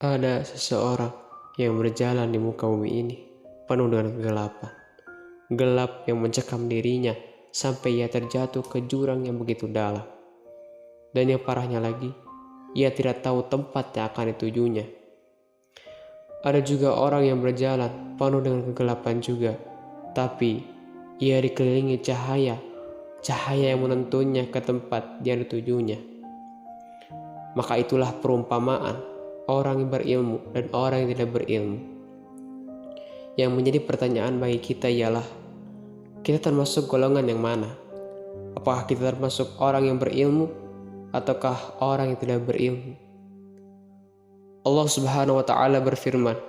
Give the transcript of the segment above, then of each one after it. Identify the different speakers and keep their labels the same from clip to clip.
Speaker 1: Ada seseorang yang berjalan di muka bumi ini penuh dengan kegelapan. Gelap yang mencekam dirinya sampai ia terjatuh ke jurang yang begitu dalam. Dan yang parahnya lagi, ia tidak tahu tempat yang akan ditujunya. Ada juga orang yang berjalan penuh dengan kegelapan juga, tapi ia dikelilingi cahaya yang menuntunnya ke tempat yang ditujunya. Maka itulah perumpamaan orang yang berilmu dan orang yang tidak berilmu. Yang menjadi pertanyaan bagi kita ialah, kita termasuk golongan yang mana? Apakah kita termasuk orang yang berilmu ataukah orang yang tidak berilmu? Allah Subhanahu wa taala berfirman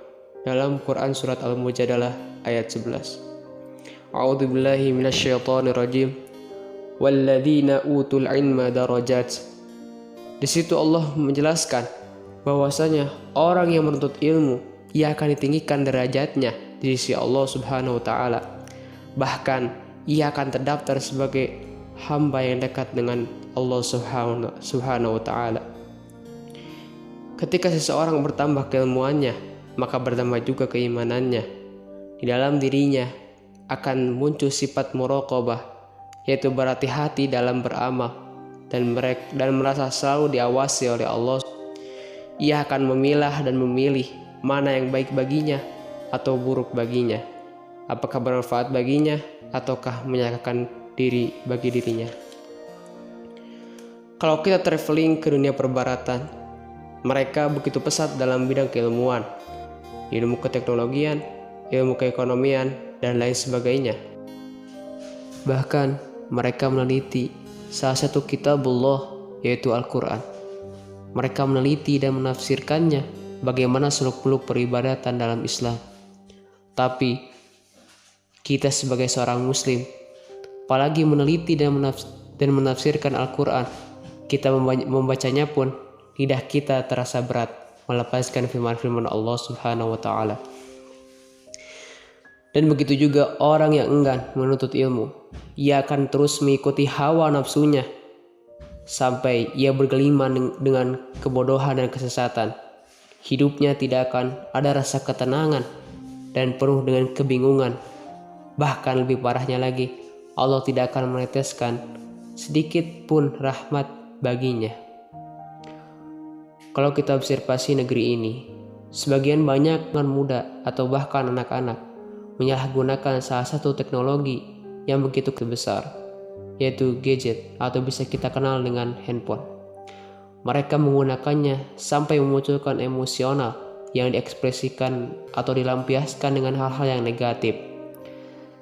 Speaker 1: dalam Quran surat Al-Mujadalah ayat 11. A'udzu billahi minasyaitonir rajim. Walladzina utul ilma darajat. Di situ Allah menjelaskan bahwasanya orang yang menuntut ilmu, ia akan ditinggikan derajatnya di sisi Allah Subhanahu wa taala. Bahkan ia akan terdaftar sebagai hamba yang dekat dengan Allah Subhanahu wa taala. Ketika seseorang bertambah keilmuannya, maka bertambah juga keimanannya. Di dalam dirinya akan muncul sifat muraqabah, yaitu berhati-hati dalam beramal dan merasa selalu diawasi oleh Allah. Ia akan memilah dan memilih mana yang baik baginya atau buruk baginya, apakah bermanfaat baginya ataukah menyakitkan diri bagi dirinya. Kalau kita traveling ke dunia perbaratan, mereka begitu pesat dalam bidang keilmuan, ilmu keteknologian, ilmu keekonomian, dan lain sebagainya. Bahkan mereka meneliti salah satu kitabullah, yaitu Al-Quran. Mereka meneliti dan menafsirkannya bagaimana seluk-beluk peribadatan dalam Islam. Tapi kita sebagai seorang muslim, apalagi meneliti dan menafsirkan Al-Quran, kita membacanya pun lidah kita terasa berat melepaskan firman-firman Allah Subhanahu wa taala. Dan begitu juga orang yang enggan menuntut ilmu, ia akan terus mengikuti hawa nafsunya sampai ia bergelimang dengan kebodohan dan kesesatan. Hidupnya tidak akan ada rasa ketenangan dan penuh dengan kebingungan. Bahkan lebih parahnya lagi, Allah tidak akan meneteskan sedikit pun rahmat baginya. Kalau kita observasi negeri ini, sebagian banyak anak muda atau bahkan anak-anak menyalahgunakan salah satu teknologi yang begitu besar, yaitu gadget atau bisa kita kenal dengan handphone. Mereka menggunakannya sampai memunculkan emosional yang diekspresikan atau dilampiaskan dengan hal-hal yang negatif,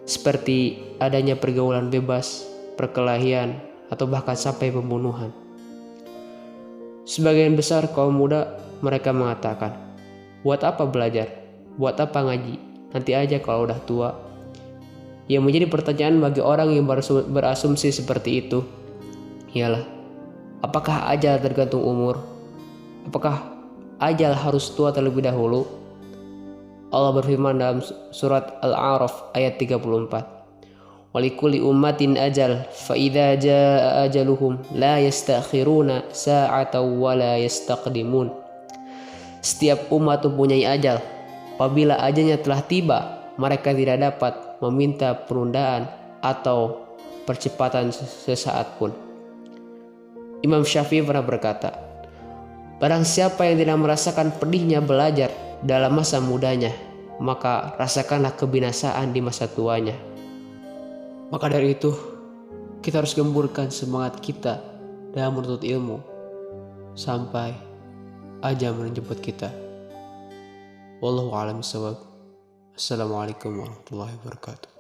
Speaker 1: seperti adanya pergaulan bebas, perkelahian, atau bahkan sampai pembunuhan. Sebagian besar kaum muda mereka mengatakan, buat apa belajar? Buat apa ngaji? Nanti aja kalau udah tua. Yang menjadi pertanyaan bagi orang yang berasumsi seperti itu ialah, apakah ajal tergantung umur? Apakah ajal harus tua terlebih dahulu? Allah berfirman dalam surat Al-A'raf ayat 34. Walikulli ummatin ajal fa idza jaa ajaluhum la yastakhiruna sa'atan wa la yastaqdimun. Setiap umat mempunyai ajal. Apabila ajalnya telah tiba, mereka tidak dapat meminta penundaan atau percepatan sesaat pun. Imam Syafi'i pernah berkata, barang siapa yang tidak merasakan pedihnya belajar dalam masa mudanya, maka rasakanlah kebinasaan di masa tuanya. Maka dari itu, kita harus gemburkan semangat kita dalam menuntut ilmu sampai ajal menjemput kita. Wallahu a'lam bishawab. Assalamualaikum warahmatullahi wabarakatuh.